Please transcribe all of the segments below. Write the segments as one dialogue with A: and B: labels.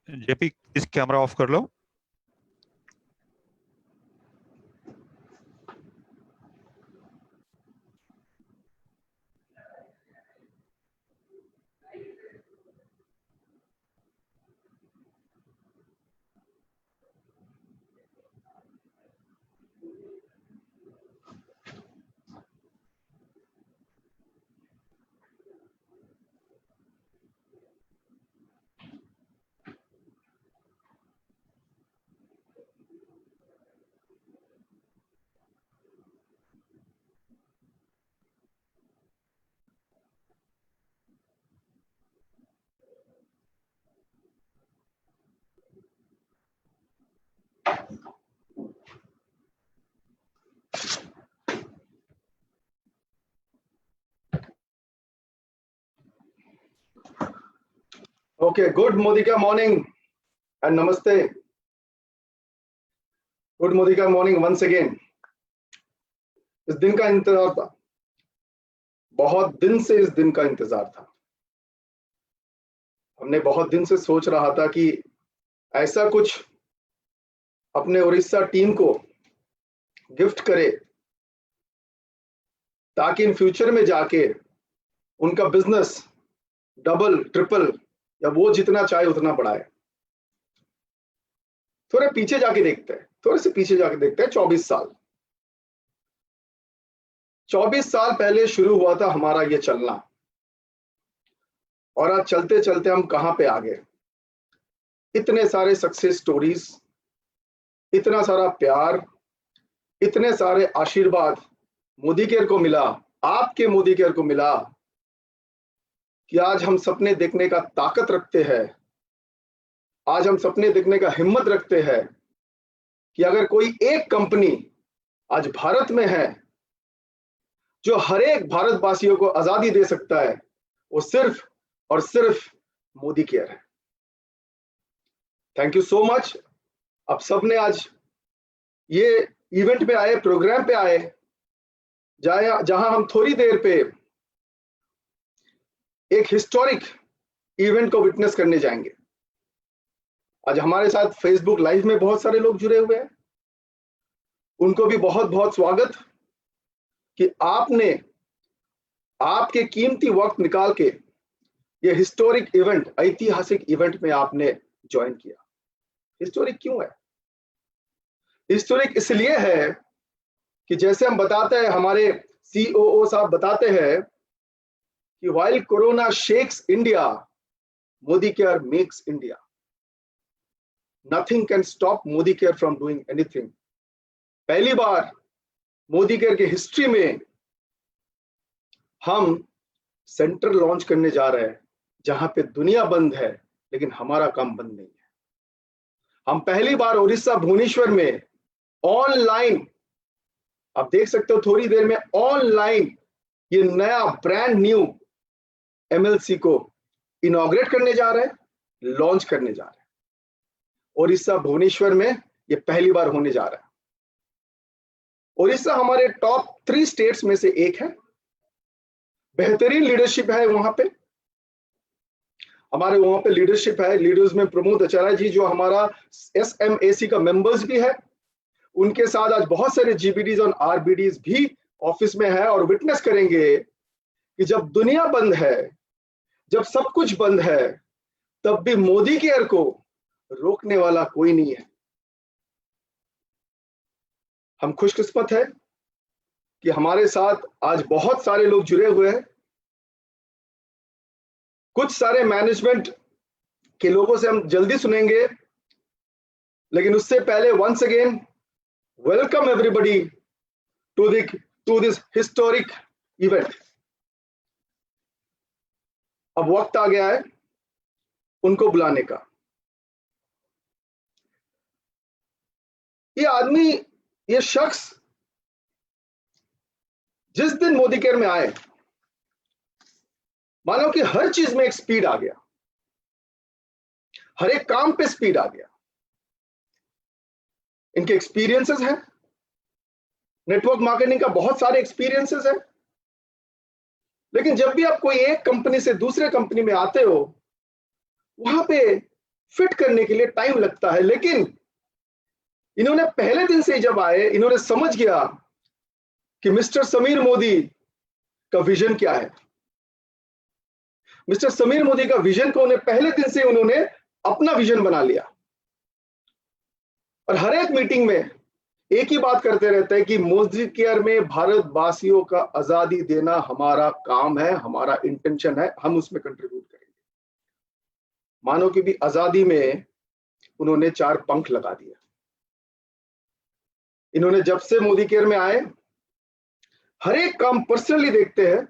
A: JP इस camera off कर लो।
B: Okay, good Modika morning and namaste. Good Modika morning once again. इस दिन का इंतजार था, बहुत दिन से इस दिन का इंतजार था। हमने बहुत दिन से सोच रहा था कि ऐसा कुछ अपने उड़ीसा टीम को गिफ्ट करे ताकि इन फ्यूचर में जाके उनका बिजनेस डबल ट्रिपल या वो जितना चाहे उतना बढ़ाए। थोड़े पीछे जाके देखते हैं, थोड़े से पीछे जाके देखते हैं। 24 साल पहले शुरू हुआ था हमारा ये चलना, और आज चलते चलते हम कहां पे आ गए। इतने सारे सक्सेस स्टोरीज, इतना सारा प्यार, इतने सारे आशीर्वाद मोदी केयर को मिला, आपके मोदी केयर को मिला कि आज हम सपने देखने का ताकत रखते हैं। आज हम सपने देखने का हिम्मत रखते हैं कि अगर कोई एक कंपनी आज भारत में है जो हर एक भारतवासियों को आजादी दे सकता है, वो सिर्फ और सिर्फ मोदी केयर है। Thank you so much. आप सबने आज ये इवेंट पे आए, प्रोग्राम पे आए, जहां हम थोड़ी देर पे एक हिस्टोरिक इवेंट को विटनेस करने जाएंगे। आज हमारे साथ फेसबुक लाइव में बहुत सारे लोग जुड़े हुए हैं, उनको भी बहुत बहुत स्वागत कि आपने आपके कीमती वक्त निकाल के ये हिस्टोरिक इवेंट, ऐतिहासिक इवेंट में आपने ज्वाइन किया। हिस्टोरिक क्यों है? हिस्टोरिक इसलिए है कि जैसे हम बताते हैं, हमारे सीओओ साहब बताते हैं कि while corona shakes India, Modi care makes India. Nothing can stop Modi care from doing anything. पहली बार मोदी केयर की हिस्ट्री में हम सेंटर लॉन्च करने जा रहे हैं जहां पे दुनिया बंद है लेकिन हमारा काम बंद नहीं है। हम पहली बार उड़ीसा भुवनेश्वर में ऑनलाइन, आप देख सकते हो थोड़ी देर में, ऑनलाइन ये नया ब्रांड न्यू एमएलसी को इनॉग्रेट करने जा रहे हैं, लॉन्च करने जा रहे हैं। उड़ीसा भुवनेश्वर में ये पहली बार होने जा रहा है। उड़ीसा हमारे टॉप 3 स्टेट्स में से एक है। बेहतरीन लीडरशिप है वहां पे, हमारे वहां पे लीडरशिप है। लीडर्स में प्रमोद आचार्य जी जो हमारा SMAC का मेंबर्स भी है, उनके साथ आज बहुत सारे GBDs और RBDs भी ऑफिस में है, और विटनेस करेंगे कि जब दुनिया बंद है, जब सब कुछ बंद है, तब भी मोदी केयर को रोकने वाला कोई नहीं है। हम खुशकिस्मत है कि हमारे साथ आज बहुत सारे लोग जुड़े हुए हैं। कुछ सारे मैनेजमेंट के लोगों से हम जल्दी सुनेंगे, लेकिन उससे पहले once again welcome everybody to this historic event. अब वक्त आ गया है उनको बुलाने का। ये आदमी, ये शख्स जिस दिन मोदी केयर में आए, मानो कि हर चीज में एक स्पीड आ गया, हर एक काम पे स्पीड आ गया। इनके एक्सपीरियंसेस हैं, नेटवर्क मार्केटिंग का बहुत सारे एक्सपीरियंसेस हैं, लेकिन जब भी आप कोई एक कंपनी से दूसरे कंपनी में आते हो, वहां पे फिट करने के लिए टाइम लगता है, लेकिन इन्होंने पहले दिन से जब आए, इन्होंने समझ गया कि मिस्टर समीर मोदी का विजन क्या है। मिस्टर समीर मोदी का विजन को उन्हें पहले दिन से उन्होंने अपना विजन बना लिया, और हर एक मीटिंग में एक ही बात करते रहते हैं कि मोदी केयर में भारतवासियों का आजादी देना हमारा काम है, हमारा इंटेंशन है, हम उसमें कंट्रीब्यूट करेंगे। मानो कि भी आजादी में उन्होंने 4 पंख लगा दिया। इन्होंने जब से मोदी केयर में आए, हर एक काम पर्सनली देखते हैं,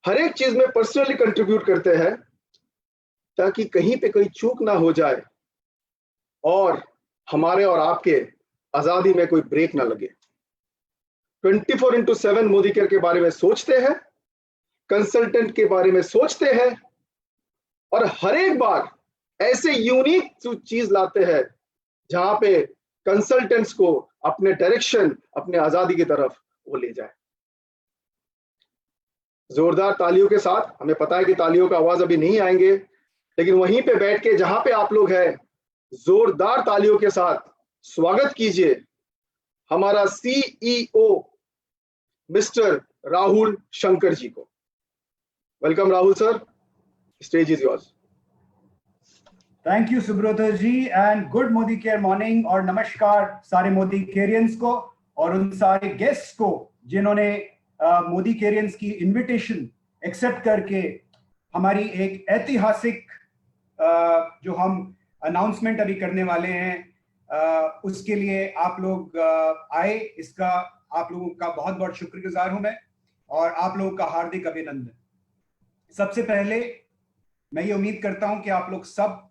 B: हर एक चीज में पर्सनली कंट्रीब्यूट करते हैं, ताकि कहीं पे कोई चूक ना हो जाए और हमारे और आपके आजादी में कोई ब्रेक ना लगे। 24/7 मोदी केयर के बारे में सोचते हैं, कंसल्टेंट के बारे में सोचते हैं, और हर एक बार ऐसे यूनिक चीज लाते हैं जहां पे कंसल्टेंट्स को अपने डायरेक्शन, अपने आजादी की तरफ वो ले जाए। जोरदार तालियों के साथ, हमें पता है कि तालियों का आवाज अभी नहीं आएंगे, लेकिन वहीं पे बैठ के जहां पे आप लोग हैं, जोरदार तालियों के साथ स्वागत कीजिए हमारा CEO मिस्टर राहुल शंकर जी को। Welcome Rahul sir, stage is yours.
C: Thank you Subrata ji, and good Modi care morning, और नमस्कार सारे मोदी केरियंस को और उन सारे गेस्ट्स को जिन्होंने मोदी केरियंस की इनविटेशन एक्सेप्ट करके हमारी एक ऐतिहासिक जो हम अनाउंसमेंट अभी करने वाले हैं उसके लिए आप लोग आए। इसका आप लोगों का बहुत बहुत शुक्रगुजार हूं मैं, और आप लोगों का हार्दिक अभिनंदन। सबसे पहले मैं ये उम्मीद करता हूं कि आप लोग सब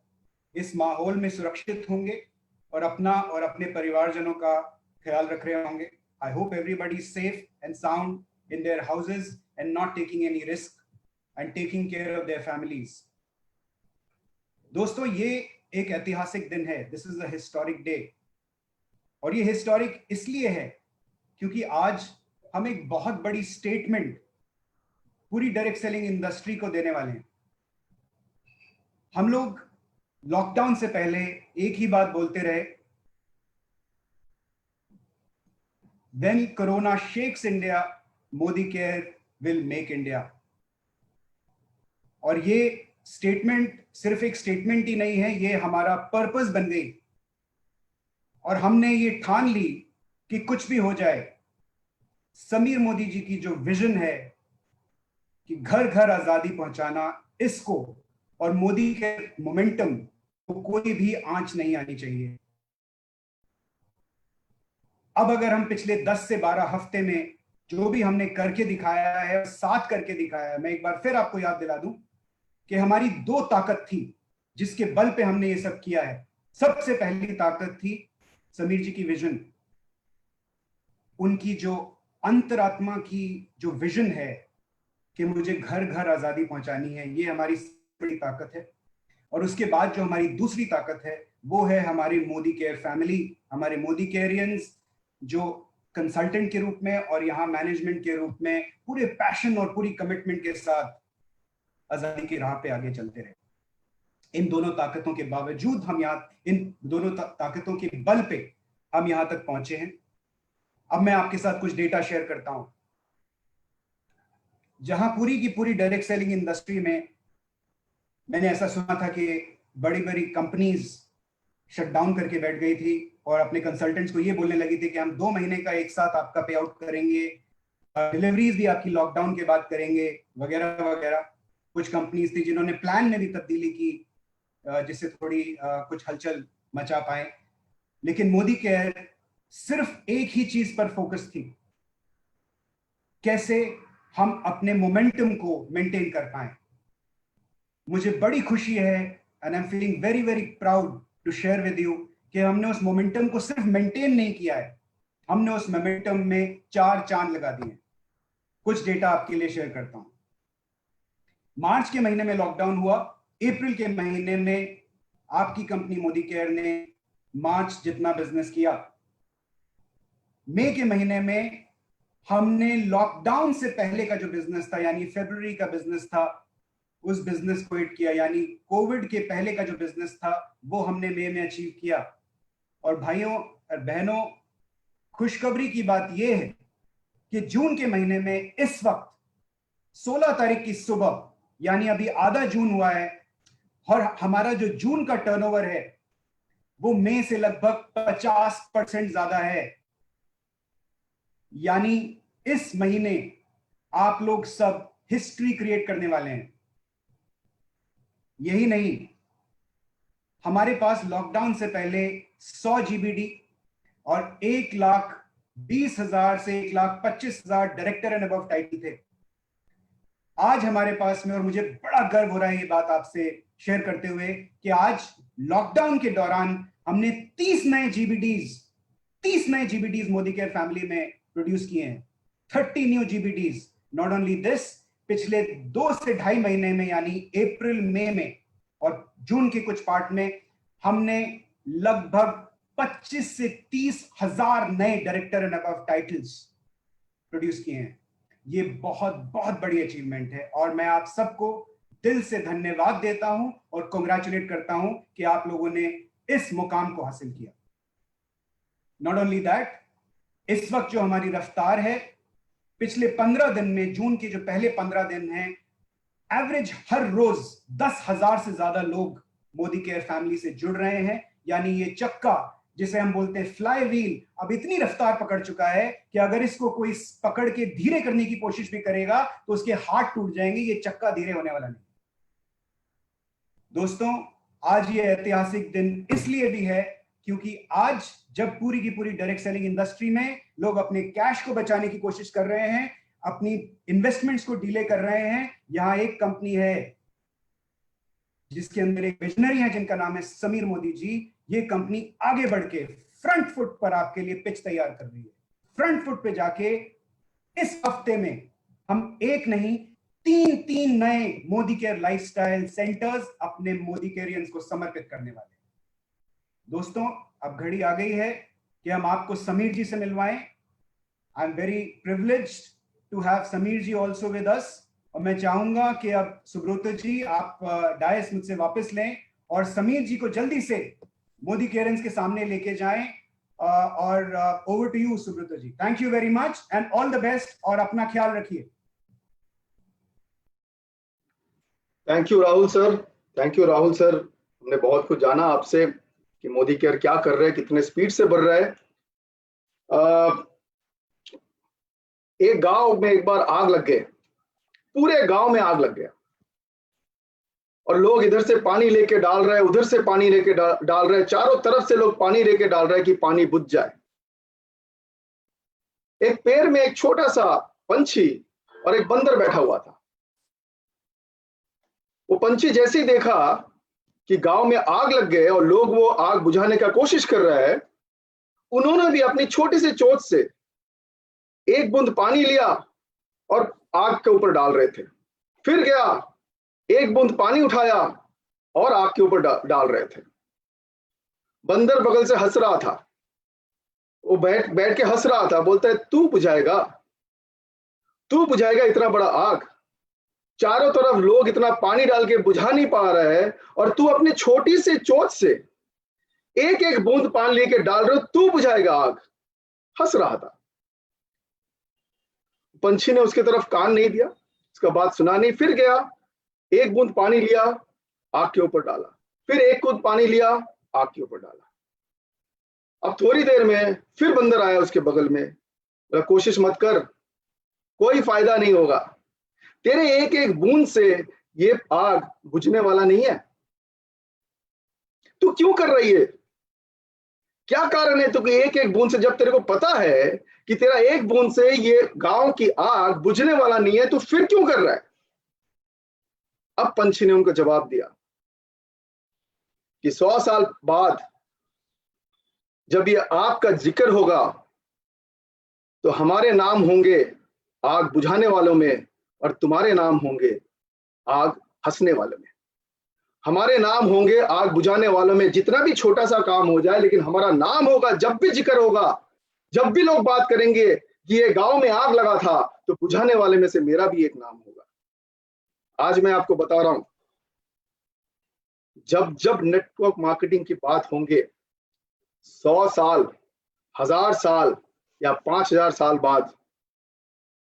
C: इस माहौल में सुरक्षित होंगे और अपना और अपने परिवारजनों का ख्याल रख रहे होंगे। I hope everybody is safe and sound in their houses and not taking any risk and taking care of their families. दोस्तों, ये एक ऐतिहासिक दिन है। This is a historic day, और ये हिस्टोरिक इसलिए है क्योंकि आज हम एक बहुत बड़ी स्टेटमेंट पूरी डायरेक्ट सेलिंग इंडस्ट्री को देने वाले हैं। हम लोग लॉकडाउन से पहले एक ही बात बोलते रहे, when corona shakes India, Modi care will make India. और ये स्टेटमेंट सिर्फ एक स्टेटमेंट ही नहीं है, ये हमारा पर्पस बन गई, और हमने ये ठान ली कि कुछ भी हो जाए, समीर मोदी जी की जो विजन है कि घर घर आजादी पहुंचाना, इसको और मोदी के मोमेंटम को कोई भी आंच नहीं आनी चाहिए। अब अगर हम पिछले 10 से 12 हफ्ते में जो भी हमने करके दिखाया है, साथ करके दिखाया है, मैं एक बार फिर आपको याद दिला दूं कि हमारी 2 ताकत थी जिसके बल पे हमने ये सब किया है। सबसे पहली ताकत थी समीर जी की विजन, उनकी जो अंतरात्मा की जो विजन है कि मुझे घर घर आजादी पहुंचानी है, ये हमारी बड़ी ताकत है। और उसके बाद जो हमारी दूसरी ताकत है वो है हमारी मोदी केयर फैमिली, हमारे मोदी केयरियंस जो कंसल्टेंट के रूप में और यहाँ मैनेजमेंट के रूप में पूरे पैशन और पूरी कमिटमेंट के साथ आजादी की राह पे आगे चलते रहे। इन दोनों ताकतों के बावजूद हम यहाँ, इन दोनों ताकतों के बल पे हम यहाँ तक पहुंचे हैं। अब मैं आपके साथ कुछ डेटा शेयर करता हूं। जहां पूरी की पूरी डायरेक्ट सेलिंग इंडस्ट्री में मैंने ऐसा सुना था कि बड़ी बड़ी कंपनीज शट डाउन करके बैठ गई थी और अपने कंसल्टेंट्स को ये बोलने लगी थी कि हम 2 महीने का एक साथ आपका पे आउट करेंगे, डिलीवरीज भी आपकी लॉकडाउन के बाद करेंगे, वगैरह वगैरह। कुछ कंपनीज थी जिन्होंने प्लान में भी तब्दीली की जिससे थोड़ी कुछ हलचल मचा पाए। लेकिन मोदी केयर सिर्फ एक ही चीज पर फोकस थी, कैसे हम अपने मोमेंटम को मेंटेन कर पाए। मुझे बड़ी खुशी है and I am feeling very very proud to share with you कि हमने उस मोमेंटम को सिर्फ मेंटेन नहीं किया है, हमने उस मोमेंटम में 4 चांद लगा दिए। कुछ डेटा आपके लिए शेयर करता हूं। मार्च के महीने में लॉकडाउन हुआ, अप्रैल के महीने में आपकी कंपनी मोदी केयर ने मार्च जितना बिजनेस किया। मई के महीने में हमने लॉकडाउन से पहले का जो बिजनेस था यानी फरवरी का बिजनेस था उस बिजनेस को हिट किया, यानी कोविड के पहले का जो बिजनेस था वो हमने मई में अचीव किया। और भाइयों और बहनों, खुशखबरी की बात यह है कि जून के महीने में इस वक्त 16 तारीख की सुबह, यानी अभी आधा जून हुआ है, और हमारा जो जून का टर्नओवर है वो मई से लगभग 50% ज्यादा है। यानी इस महीने आप लोग सब हिस्ट्री क्रिएट करने वाले हैं। यही नहीं, हमारे पास लॉकडाउन से पहले 100 GBD और 1,20,000 से 1,25,000 डायरेक्टर एंड अबव टाइटल थे। आज हमारे पास में, और मुझे बड़ा गर्व हो रहा है ये बात आपसे शेयर करते हुए, कि आज लॉकडाउन के दौरान हमने 30 नए GBDs मोदी केयर फैमिली में प्रोड्यूस किए हैं। 30 new GBDs। Not only this, पिछले 2 से 2.5 महीने में, यानी अप्रैल मई में और जून के कुछ पार्ट में, हमने लगभग 25 से 30 हजार नए director and above titles produce किए हैं। ये बहुत बहुत बड़ी अचीवमेंट है और मैं आप सबको दिल से धन्यवाद देता हूं और कांग्रेचुलेट करता हूं कि आप लोगों ने इस मुकाम को हासिल किया। नॉट ओनली दैट, इस वक्त जो हमारी रफ्तार है, पिछले 15 दिन में, जून के जो पहले 15 दिन हैं, एवरेज हर रोज 10,000 से ज्यादा लोग मोदी केयर फैमिली से जुड़ रहे हैं। यानी ये चक्का, जिसे हम बोलते हैं फ्लाई व्हील, अब इतनी रफ्तार पकड़ चुका है कि अगर इसको कोई पकड़ के धीरे करने की कोशिश भी करेगा तो उसके हाथ टूट जाएंगे। ये चक्का धीरे होने वाला नहीं। दोस्तों, आज ये ऐतिहासिक दिन इसलिए भी है क्योंकि आज जब पूरी की पूरी डायरेक्ट सेलिंग इंडस्ट्री में लोग अपने कैश को बचाने की कोशिश कर रहे हैं, अपनी इन्वेस्टमेंट्स को डिले कर रहे हैं, यहां एक कंपनी है जिसके अंदर एक विजनरी है जिनका नाम है समीर मोदी जी। ये कंपनी आगे बढ़ के फ्रंट फुट पर आपके लिए पिच तैयार कर रही है। फ्रंट फुट पे जाके इस हफ्ते में हम एक नहीं 3 नए मोदी केयर लाइफस्टाइल सेंटर्स अपने मोदी केयरियंस को समर्पित करने वाले हैं। दोस्तों, अब घड़ी आ गई है कि हम आपको समीर जी से मिलवाएं। I am very privileged to have Sameer ji also with us. और मैं चाहूंगा कि अब सुब्रत जी आप डायस मुझसे वापस लें और समीर जी को जल्दी से मोदी केयरियंस के सामने लेके जाएं। और over to you Subrata ji. Thank you very much and all the best, और अपना ख्याल रखिए।
B: Thank you Rahul sir. Thank you Rahul sir. हमने बहुत कुछ जाना आपसे कि मोदी केयर क्या कर रहे हैं, कितने स्पीड से बढ़ रहा है। एक गांव में एक बार आग लग गए, पूरे गांव में आग लग गया और लोग इधर से पानी लेके डाल रहे हैं, उधर से पानी लेके डाल रहे हैं, चारों तरफ से लोग पानी लेके डाल रहे हैं कि पानी बुझ जाए। एक पेड़ में एक छोटा सा पंछी और एक बंदर बैठा हुआ था। वो पंछी जैसे ही देखा कि गांव में आग लग गए और लोग वो आग बुझाने का कोशिश कर रहे हैं, उन्होंने भी अपनी छोटी सी चोंच से एक बूंद पानी लिया और आग के ऊपर डाल रहे थे। फिर गया, एक बूंद पानी उठाया और आग के ऊपर डाल रहे थे। बंदर बगल से हंस रहा था, वो बैठ के हंस रहा था, बोलता है तू बुझाएगा इतना बड़ा आग, चारों तरफ लोग इतना पानी डाल के बुझा नहीं पा रहे हैं और तू अपनी छोटी सी चोंच से एक एक बूंद पानी लेके डाल रहे हो, तू बुझाएगा आग। हंस रहा था। पंछी ने उसके तरफ कान नहीं दिया, उसका बात सुना नहीं। फिर गया, एक बूंद पानी लिया, आग के ऊपर डाला, फिर एक बूंद पानी लिया, आग के ऊपर डाला। अब थोड़ी देर में फिर बंदर आया उसके बगल में, बोला कोशिश मत कर, कोई फायदा नहीं होगा, तेरे एक एक बूंद से ये आग बुझने वाला नहीं है, तू क्यों कर रही है, क्या कारण है? तो एक एक बूंद से, जब तेरे को पता है कि तेरा एक बूंद से ये गांव की आग बुझने वाला नहीं है, तो फिर क्यों कर रहा है? अब पंछी ने उनको जवाब दिया कि 100 साल बाद जब ये आग का जिक्र होगा तो हमारे नाम होंगे आग बुझाने वालों में और तुम्हारे नाम होंगे आग हंसने वालों में। हमारे नाम होंगे आग बुझाने वालों में, जितना भी छोटा सा काम हो जाए, लेकिन हमारा नाम होगा जब भी जिक्र होगा, जब भी लोग बात करेंगे कि ये गांव में आग लगा था, तो बुझाने वाले में से मेरा भी एक नाम होगा। आज मैं आपको बता रहा हूं, जब जब नेटवर्क मार्केटिंग की बात होंगे 100 साल, 1000 साल या 5000 साल बाद,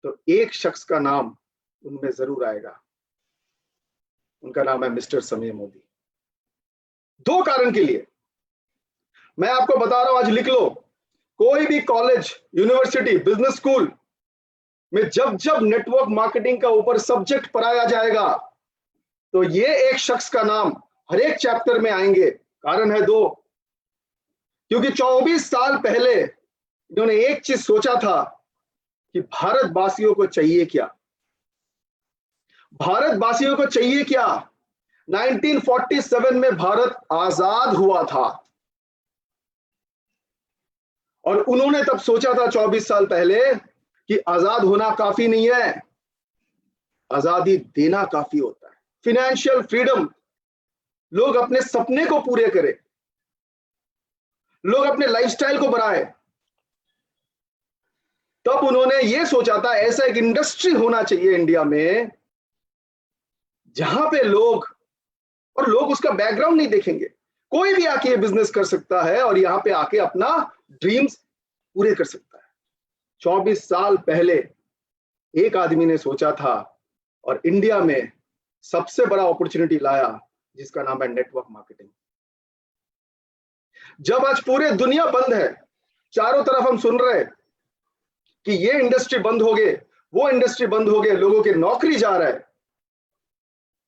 B: तो एक शख्स का नाम उनमें जरूर आएगा। उनका नाम है मिस्टर समीर मोदी। 2 कारण के लिए मैं आपको बता रहा हूं, आज लिख लो। कोई भी कॉलेज, यूनिवर्सिटी, बिजनेस स्कूल में जब जब नेटवर्क मार्केटिंग का ऊपर सब्जेक्ट पढ़ाया जाएगा, तो ये एक शख्स का नाम हर एक चैप्टर में आएंगे। कारण है 2, क्योंकि 24 साल पहले इन्होंने एक चीज सोचा था कि भारतवासियों को चाहिए क्या, भारतवासियों को चाहिए क्या। 1947 में भारत आजाद हुआ था और उन्होंने तब सोचा था 24 साल पहले कि आजाद होना काफी नहीं है, आजादी देना काफी होता है। फाइनेंशियल फ्रीडम, लोग अपने सपने को पूरे करें, लोग अपने लाइफस्टाइल को बढ़ाए। तब उन्होंने यह सोचा था ऐसा एक इंडस्ट्री होना चाहिए इंडिया में जहां पे लोग उसका बैकग्राउंड नहीं देखेंगे, कोई भी आके ये बिजनेस कर सकता है और यहां पे आके अपना ड्रीम्स पूरे कर सकता है। 24 साल पहले एक आदमी ने सोचा था और इंडिया में सबसे बड़ा अपॉर्चुनिटी लाया, जिसका नाम है नेटवर्क मार्केटिंग। जब आज पूरे दुनिया बंद है, चारों तरफ हम सुन रहे हैं कि ये इंडस्ट्री बंद हो गए, वो इंडस्ट्री बंद हो गए, लोगों की नौकरी जा रहा है,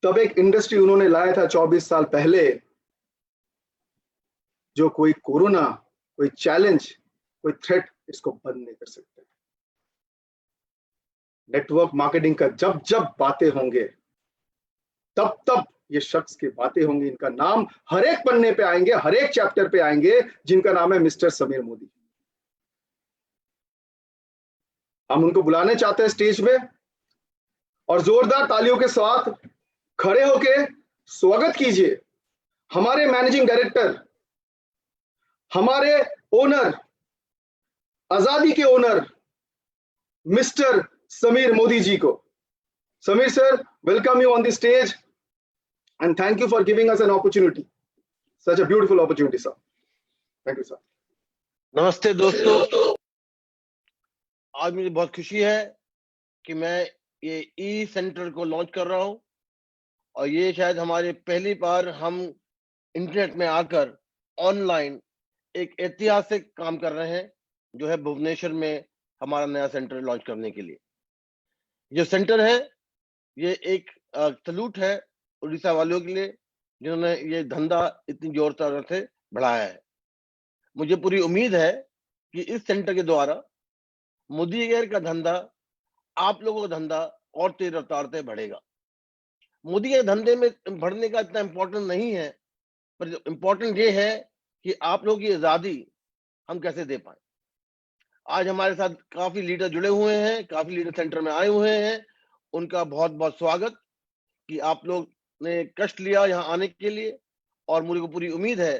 B: तब एक इंडस्ट्री उन्होंने लाया था 24 साल पहले, जो कोई कोरोना, कोई चैलेंज, कोई थ्रेट इसको बंद नहीं कर सकते। नेटवर्क मार्केटिंग का जब जब बातें होंगे, तब तब ये शख्स की बातें होंगी। इनका नाम हर एक पन्ने पे आएंगे, हर एक चैप्टर पे आएंगे, जिनका नाम है मिस्टर समीर मोदी। हम उनको बुलाने चाहते हैं स्टेज में और जोरदार तालियों के साथ खड़े होके स्वागत कीजिए हमारे मैनेजिंग डायरेक्टर, हमारे ओनर, आजादी के ओनर मिस्टर समीर मोदी जी को। Samir sir, welcome you on the stage and thank you for giving us an opportunity, such a beautiful opportunity, sir. Thank you, sir.
D: नमस्ते दोस्तों, आज मुझे बहुत खुशी है कि मैं ये ई सेंटर को लॉन्च कर रहा हूं और ये शायद हमारे पहली बार हम इंटरनेट में आकर ऑनलाइन एक ऐतिहासिक काम कर रहे हैं, जो है भुवनेश्वर में हमारा नया सेंटर लॉन्च करने के लिए। जो सेंटर है ये एक सलूट है उड़ीसा वालों के लिए, जिन्होंने ये धंधा इतनी जोर शोर से बढ़ाया है। मुझे पूरी उम्मीद है कि इस सेंटर के द्वारा मोदी केयर का धंधा, आप लोगों का धंधा और तेज रफ्तार से बढ़ेगा। मोदी के धंधे में बढ़ने का इतना इम्पोर्टेंट नहीं है, पर इम्पोर्टेंट ये है कि आप लोगों की आजादी हम कैसे दे पाए। आज हमारे साथ काफी लीडर जुड़े हुए हैं, काफी लीडर सेंटर में आए हुए हैं। उनका बहुत बहुत स्वागत कि आप लोग ने कष्ट लिया यहाँ आने के लिए, और मुझे को पूरी उम्मीद है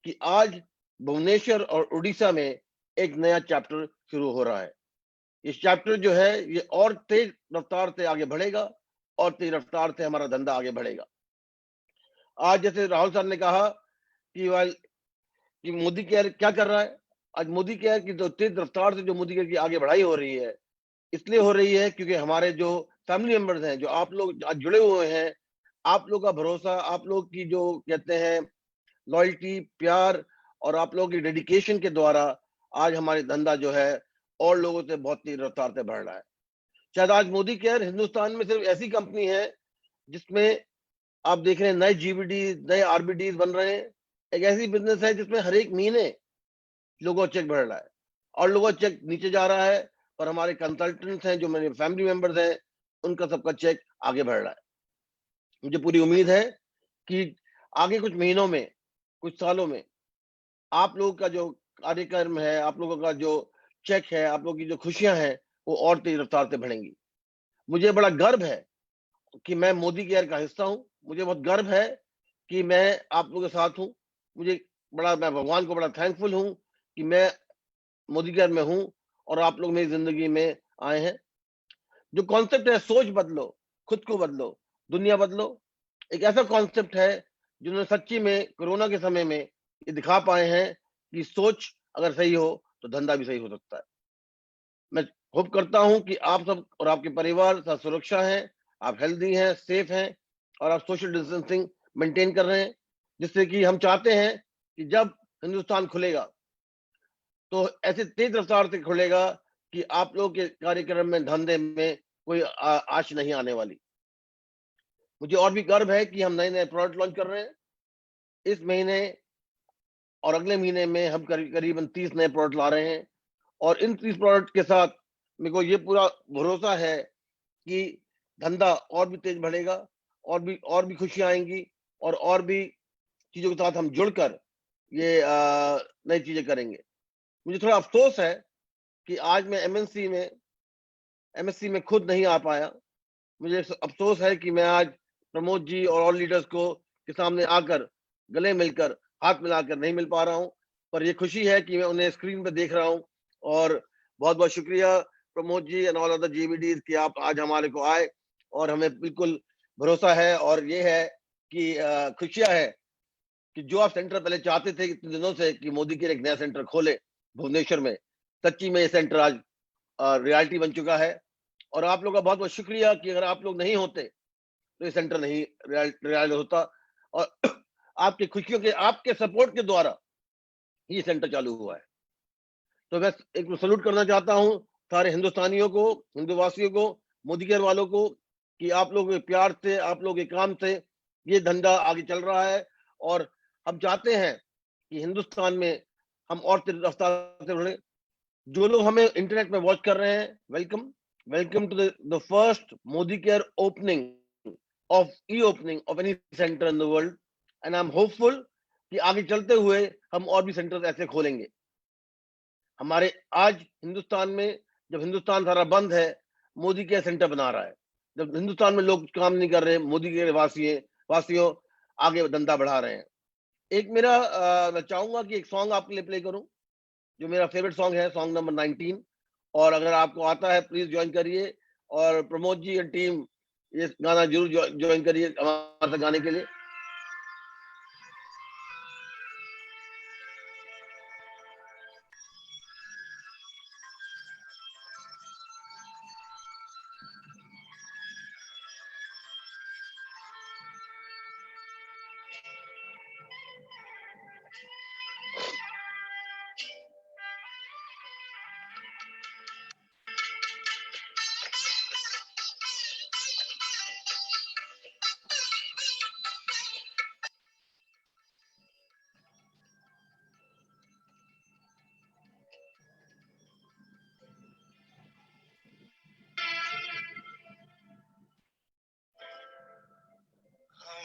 D: कि आज भुवनेश्वर और उड़ीसा में एक नया चैप्टर शुरू हो रहा है। इस चैप्टर जो है ये और तेज रफ्तार से आगे बढ़ेगा और तेज रफ्तार से हमारा धंधा आगे बढ़ेगा। आज जैसे राहुल सर ने कहा कि मोदी केयर क्या कर रहा है, आज मोदी केयर की जो तेज रफ्तार से जो मोदी केयर की आगे बढ़ाई हो रही है, इसलिए हो रही है क्योंकि हमारे जो फैमिली मेंबर्स हैं, जो आप लोग आज जुड़े हुए हैं, आप लोग का भरोसा, आप लोग की जो कहते हैं लॉयल्टी, प्यार और आप लोगों की डेडिकेशन के द्वारा आज हमारे धंधा जो है और लोगों से बहुत तेज रफ्तार से बढ़ रहा है। शायद आज मोदी केयर हिंदुस्तान में सिर्फ ऐसी कंपनी है जिसमें आप देख रहे हैं नए जीबीडी, नए आरबीडी बन रहे हैं। एक ऐसी बिजनेस है जिसमें हर एक महीने लोगों का चेक बढ़ रहा है और लोगों का चेक नीचे जा रहा है, और हमारे कंसल्टेंट्स हैं, जो मेरे फैमिली मेंबर्स हैं, उनका सबका चेक आगे बढ़ रहा है। मुझे पूरी उम्मीद है कि आगे कुछ महीनों में, कुछ सालों में आप लोगों का जो कार्यक्रम है, आप लोगों का जो चेक है, आप लोगों की जो खुशियां हैं, वो और तेज रफ्तार से बढ़ेंगी। मुझे बड़ा गर्व है कि मैं मोदी केयर का हिस्सा हूं। मुझे बहुत गर्व है कि मैं आप लोगों के साथ हूं। मैं भगवान को बड़ा थैंकफुल हूं कि मैं मोदी केयर में हूं और आप लोग मेरी जिंदगी में आए हैं। जो कॉन्सेप्ट है सोच बदलो, खुद को बदलो, दुनिया बदलो एक ऐसा कॉन्सेप्ट है जिन्होंने सच्ची में कोरोना के समय में ये दिखा पाए हैं कि सोच अगर सही हो तो धंधा भी सही हो सकता है। मैं होप करता हूं कि आप सब और आपके परिवार सब सुरक्षा हैं, आप हेल्दी हैं, सेफ हैं और आप सोशल डिस्टेंसिंग मेंटेन कर रहे हैं, जिससे कि हम चाहते हैं कि जब हिंदुस्तान खुलेगा तो ऐसे तेज रफ्तार से खुलेगा कि आप लोग के कार्यक्रम में धंधे में कोई आंच नहीं आने वाली। मुझे और भी गर्व है कि हम नए नए प्रोडक्ट लॉन्च कर रहे हैं। इस महीने और अगले महीने में हम करीबन 30 नए प्रोडक्ट ला रहे हैं और इन 30 प्रोडक्ट के साथ मेरे को ये पूरा भरोसा है कि धंधा और भी तेज बढ़ेगा और भी खुशियां आएंगी और भी चीजों के साथ हम जुड़कर ये नई चीजें करेंगे। मुझे थोड़ा अफसोस है कि आज मैं एमएससी में खुद नहीं आ पाया। मुझे अफसोस है कि मैं आज प्रमोद जी और लीडर्स को के सामने आकर गले मिलकर हाथ मिलाकर नहीं मिल पा रहा हूं, पर ये खुशी है कि मैं उन्हें स्क्रीन पर देख रहा हूं और बहुत बहुत शुक्रिया Pramod ji and all other GVD कि आप आज हमारे को आए और हमें बिल्कुल भरोसा है और ये है कि खुशियां है कि जो आप सेंटर पहले चाहते थे इतने दिनों से कि मोदी केयर एक नया सेंटर खोले भुवनेश्वर में, सच्ची में ये सेंटर आज रियलिटी बन चुका है। और आप लोगों का बहुत बहुत शुक्रिया कि अगर आप लोग नहीं होते तो ये सेंटर नहीं रियल होता और आपकी खुशियों के आपके सपोर्ट के द्वारा ये सेंटर चालू हुआ है। तो मैं एक सल्यूट करना चाहता हूं सारे हिंदुस्तानियों को, हिंदुवासियों को, मोदी केयर वालों को कि आप लोग के प्यार से, आप लोग के काम से ये धंधा आगे चल रहा है और हम चाहते हैं कि हिंदुस्तान में हम और तेज रफ्तार से बढ़े। जो लोग हमें इंटरनेट में वॉच कर रहे हैं, welcome to the first Modi care opening of opening of any centre in the world and I am hopeful कि आगे चलते हुए हम और भी सेंटर्स ऐसे खोलेंगे। हमारे आज हिंदुस्तान में जब हिंदुस्तान सारा बंद है, मोदी केयर सेंटर बना रहा है। जब हिंदुस्तान में लोग काम नहीं कर रहे, मोदी केयर वासियों आगे धंधा बढ़ा रहे हैं। एक मेरा मैं चाहूंगा कि एक सॉन्ग आपके लिए प्ले करूं जो मेरा फेवरेट सॉन्ग है, सॉन्ग नंबर 19 और अगर आपको आता है प्लीज ज्वाइन करिए और प्रमोद जी एंड टीम ये गाना जरूर ज्वाइन करिए हमारे साथ गाने के लिए।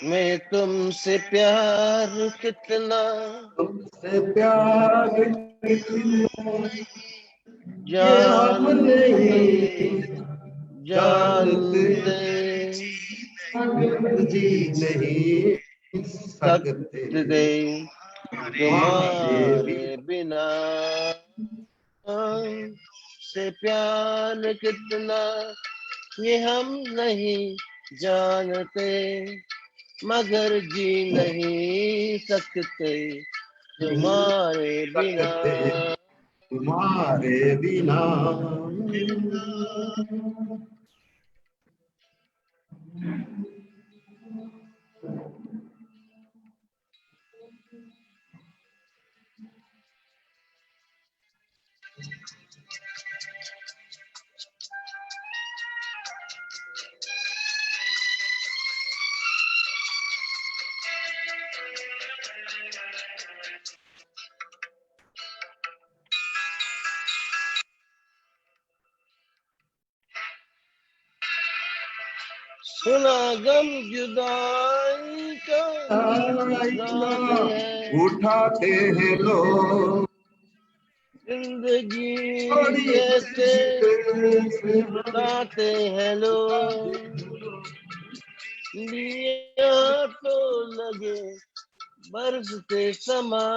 D: मैं तुमसे प्यार कितना
B: तुमसे प्यार कितना ये हम नहीं
D: जानते
B: जी नहीं सकते
D: तुम्हारे बिना से प्यार कितना ये हम नहीं जानते मगर जी नहीं सकते तुम्हारे बिना।
B: तुम्हारे बिना।
D: सुना गम जुदाई का
B: उठाते हैं लोग
D: जिंदगी कैसे बताते हैं लोग लिया तो लगे बर्फ से समा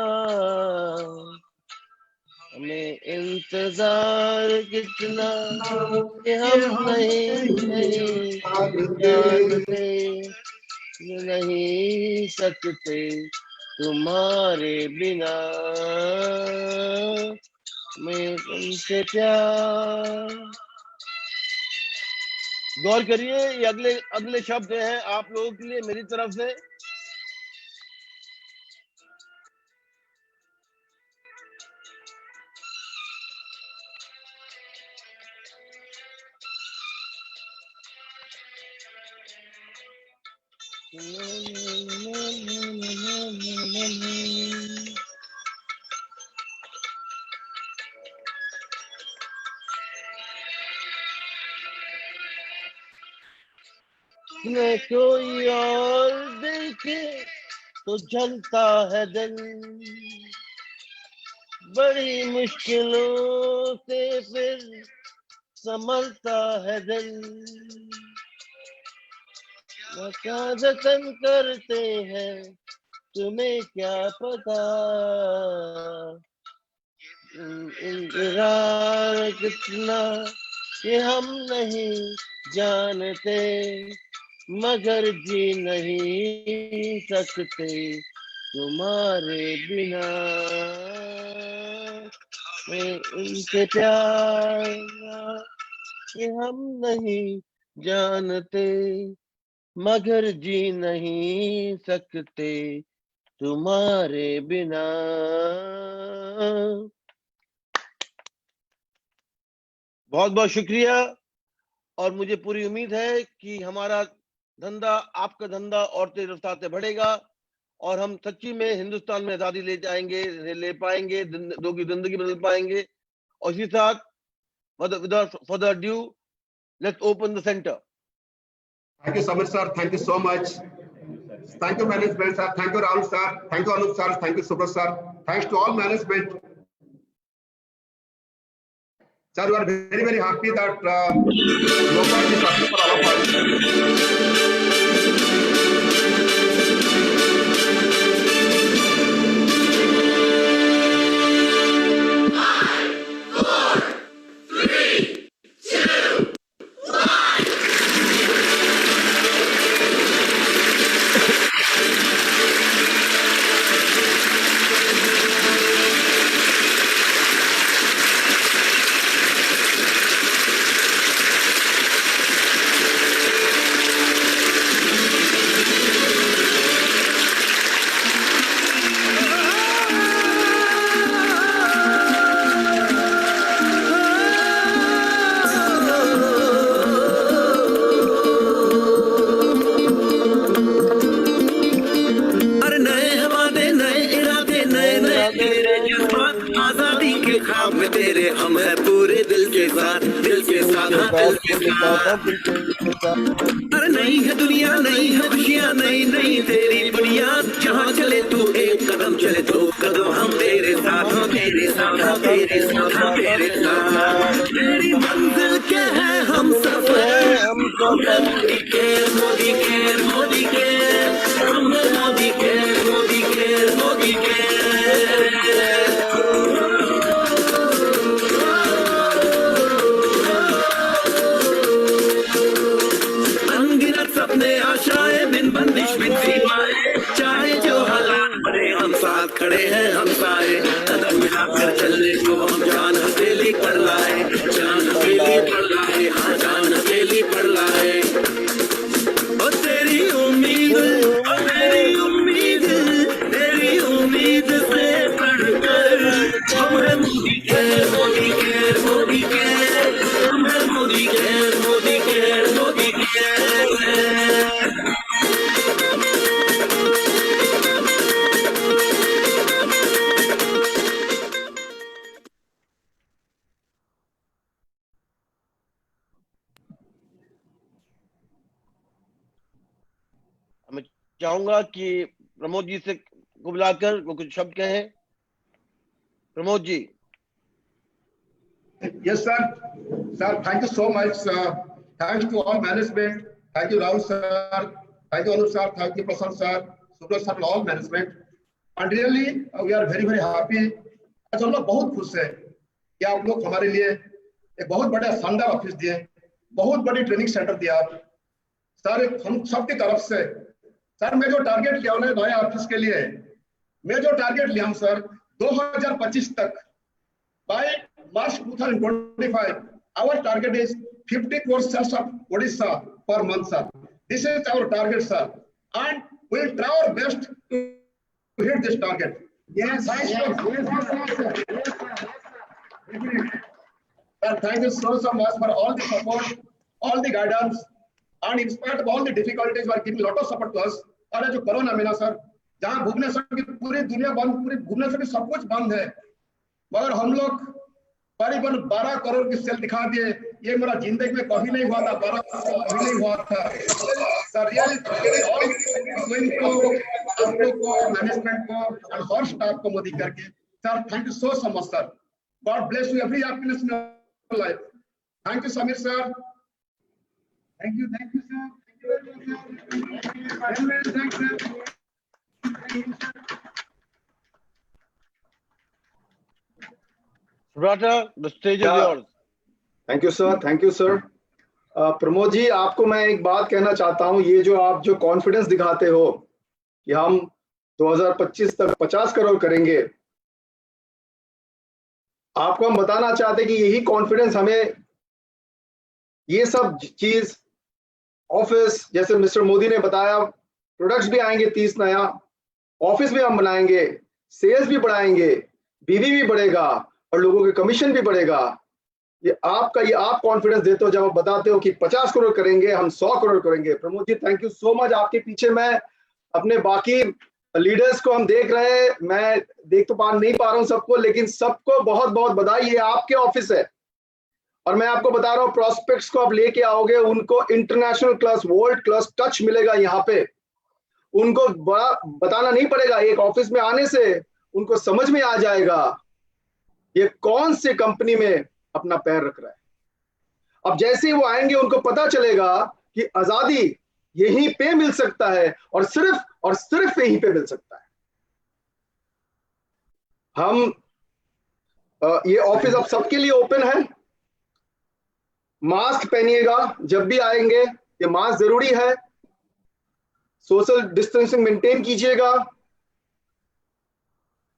D: हमें इंतजार कितना कि हम नहीं जानते, नहीं सकते तुम्हारे बिना, मैं तुमसे प्यार। गौर करिए, ये अगले अगले शब्द हैं आप लोगों के लिए मेरी तरफ से। मैं कोई और देखे तो जलता है दिल, बड़ी मुश्किलों से फिर संभलता है दिल। क्या जतन करते हैं तुम्हें क्या पता, इंतजार कितना कि हम नहीं जानते, मगर जी नहीं सकते तुम्हारे बिना, मैं उनसे प्यार कि हम नहीं जानते, मगर जी नहीं सकते तुम्हारे बिना। बहुत बहुत शुक्रिया, और मुझे पूरी उम्मीद है कि हमारा धंधा, आपका धंधा और तेज रफ्तार से बढ़ेगा और हम सच्ची में हिंदुस्तान में आजादी ले जाएंगे, ले पाएंगे, लोगों की जिंदगी बदल पाएंगे। और इसी साथ without further ado, let's open the center.
B: Thank you, Samir sir. Thank you so much. Thank you, management sir. Thank you, Rahul sir. Thank you, Anup sir. Thank you, Subrat sir. Thanks to all management. Sir, we are very, very happy that you are part of for all of us.
E: आजादी के ख्वाब में तेरे हम है पूरे दिल के साथ, दिल के साथ, दिल के साथ। अरे नहीं है दुनिया, नहीं है खुशियाँ, नहीं नहीं तेरी बुनियाद, जहाँ चले तू एक कदम चले दो कदम हम तेरे साथ, हम तेरे साथ, हम तेरे साथ, हम तेरे साथ। तेरी मंजिल के है हम सफर, मोदी के, मोदी के, मोदी के, हम मोदी के, मोदी के, मोदी के। सपने आशाएं बिन बंदिश बिन सीमाएं, चाहे जो हालात बने हम साथ खड़े हैं हम सारे, कदम मिलाकर चलने को हम जान हथेली पर लाए, जान हथेली पर लाए, हाँ जान हथेली पर लाए। ओ तेरी उम्मीद, ओ तेरी उम्मीद, तेरी उम्मीद से बढ़कर हम हैं मोदी के, मोदी के, मोदी के, हम हैं मोदी के, मोदी के, मोदी के।
D: मैं चाहूंगा कि प्रमोद जी से को बुलाकर वो कुछ शब्द कहें। Pramod ji.
B: Yes, sir. Sir, thank you so much. Thanks to all management. Thank you, Rahul sir. Thank you, Anup sir. Thank you, Prasad sir, Subrat sir, all management. And really, we are very, very happy. आज हम लोग बहुत खुश हैं कि आप लोग हमारे लिए एक बहुत बड़ा शानदार ऑफिस दिए, बहुत बड़ी ट्रेनिंग सेंटर दिया आप सर, हम सबकी तरफ से। सर मैं जो टारगेट लिया हूं नए ऑफिस के लिए, मैं जो टारगेट लिया हूं सर 2025 तक, by March 2025 our target is 50 crore sales of Odisha per month sir. This is our target sir, and we will try our best to hit this target. Yes, sir, thank you so much for all the support, all the guidance, and in spite of all the difficulties, you are giving lot of support to us. और जो corona में ना sir, जहाँ भुवनेश्वर की पूरी दुनिया बंद, पूरी भुवनेश्वर में सब कुछ बंद है, मगर हम लोग करीबन 12 करोड़ की सेल दिखा दिए। ये मेरा जिंदगी में कभी नहीं हुआ था, 12 करोड़ कभी नहीं हुआ था सर। मैनेजमेंट को और हर स्टाफ को मोदी करके sir, thank you so much sir. God bless you every happiness in your life. Thank you Sameer sir.
C: Thank you sir.
D: Subrata, the stage is yours.
B: Thank you sir, thank you sir. Pramod ji, आपको मैं एक बात कहना चाहता हूं, ये जो आप जो कॉन्फिडेंस दिखाते हो कि हम 2025 तक 50 करोड़ करेंगे, आपको हम बताना चाहते कि यही कॉन्फिडेंस हमें ये सब चीज ऑफिस, जैसे मिस्टर मोदी ने बताया, प्रोडक्ट्स भी आएंगे 30 नया, ऑफिस भी हम बनाएंगे, सेल्स भी बढ़ाएंगे, बीवी भी बढ़ेगा और लोगों के कमीशन भी बढ़ेगा। ये आप कॉन्फिडेंस देते हो जब आप बताते हो कि 50 करोड़ करेंगे, हम 100 करोड़ करेंगे। Pramod ji, thank you so much. आपके पीछे मैं अपने बाकी लीडर्स को हम देख रहे हैं, मैं देख तो नहीं पा रहा हूं सबको, लेकिन सबको बहुत बहुत बधाई। ये आपके ऑफिस है और मैं आपको बता रहा हूँ, प्रोस्पेक्ट्स को आप लेके आओगे, उनको international class, world class touch मिलेगा यहाँ पे। उनको बड़ा बताना नहीं पड़ेगा, एक ऑफिस में आने से उनको समझ में आ जाएगा ये कौन सी कंपनी में अपना पैर रख रहा है। अब जैसे ही वो आएंगे उनको पता चलेगा कि आजादी यहीं पे मिल सकता है और सिर्फ यहीं पे मिल सकता है। हम ये ऑफिस अब सबके लिए ओपन है। मास्क पहनिएगा जब भी आएंगे, ये मास्क जरूरी है। सोशल डिस्टेंसिंग मेंटेन कीजिएगा,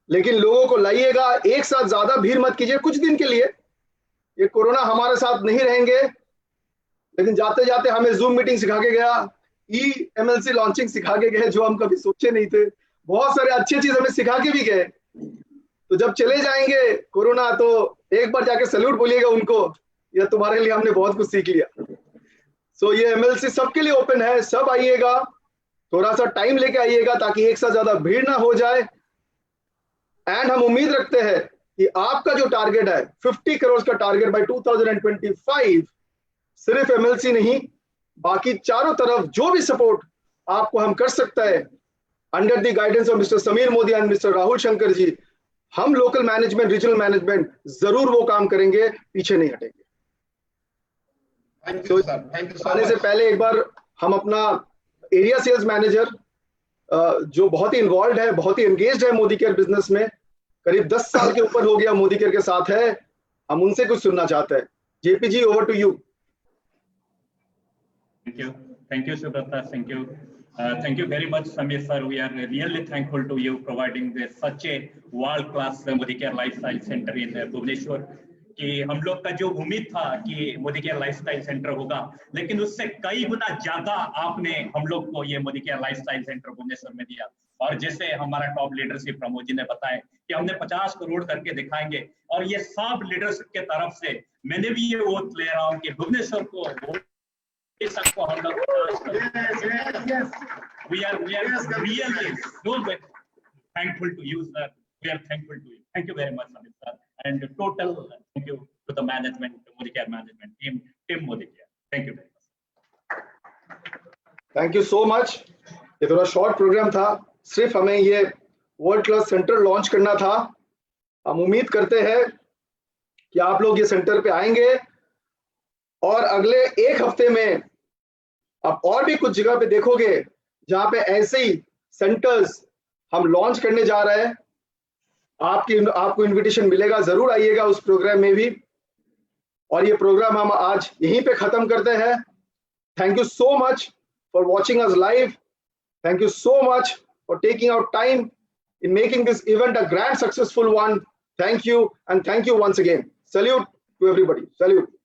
B: लेकिन लोगों को लाइएगा, एक साथ ज्यादा भीड़ मत कीजिए कुछ दिन के लिए। ये कोरोना हमारे साथ नहीं रहेंगे, लेकिन जाते जाते हमें जूम मीटिंग सिखा के गया, MLC लॉन्चिंग सिखा के गए, जो हम कभी सोचे नहीं थे। बहुत सारे अच्छी चीज हमें सिखा के भी गए। तो जब चले जाएंगे कोरोना, तो एक बार जाके सैल्यूट बोलिएगा उनको, या तुम्हारे लिए हमने बहुत कुछ सीख लिया। सो ये MLC सबके लिए ओपन है, सब आइएगा, थोड़ा सा टाइम लेके आइएगा ताकि एक साथ ज्यादा भीड़ ना हो जाए। एंड हम उम्मीद रखते हैं कि आपका जो टारगेट है 50 करोड़ का टारगेट बाय 2025, सिर्फ MLC नहीं, बाकी चारों तरफ जो भी सपोर्ट आपको हम कर सकते हैं, under the guidance of mister Sameer Modi and mister Rahul Shankar ji, हम लोकल मैनेजमेंट, रीजनल मैनेजमेंट जरूर वो काम करेंगे, पीछे नहीं हटेंगे। आने से पहले एक बार हम अपना एरिया सेल्स मैनेजर, जो बहुत ही इन्वॉल्व है, बहुत ही एंगेज्ड है मोदी केयर बिजनेस में, करीब 10 साल के ऊपर हो गया मोदी केयर के साथ है, हम उनसे कुछ सुनना चाहते हैं। JP ji, over to you.
F: Thank you, Subrata. Thank you very much, Samir sir. We are really thankful to you providing such a world-class Modi Care Lifestyle Center in Bhubaneswar. कि हम लोग का जो उम्मीद था कि मोदी केयर लाइफस्टाइल सेंटर होगा, लेकिन उससे कई गुना ज्यादा आपने हम लोग को ये Modi care lifestyle centre Bhubaneswar में दिया। और जैसे हमारा टॉप लीडरशिप प्रमोद जी ने बताया कि हमने 50 करोड़ करके दिखाएंगे, और ये सब लीडरशिप के तरफ से मैं भी ये वोट ले रहा हूँ कि भुवनेश्वर को सबको हम लोग we are really so thankful to you, sir. We are thankful to you. Thank you very much, Amit sir. And total thank you to the management, the Modi Care management team Modi Care. Thank you very much.
B: Thank you so much. ये थोड़ा short programme था, सिर्फ हमें ये world class centre launch करना था। हम उम्मीद करते हैं कि आप लोग ये सेंटर पे आएंगे और अगले एक हफ्ते में आप और भी कुछ जगह पे देखोगे जहां पे ऐसे ही सेंटर्स हम लॉन्च करने जा रहे हैं। आपको इनविटेशन मिलेगा, जरूर आइएगा उस प्रोग्राम में भी। और ये प्रोग्राम हम आज यहीं पे खत्म करते हैं। Thank you so much for watching us live. Thank you so much for taking out time in making this event a grand successful one. Thank you, and thank you once again. Salute to everybody. Salute.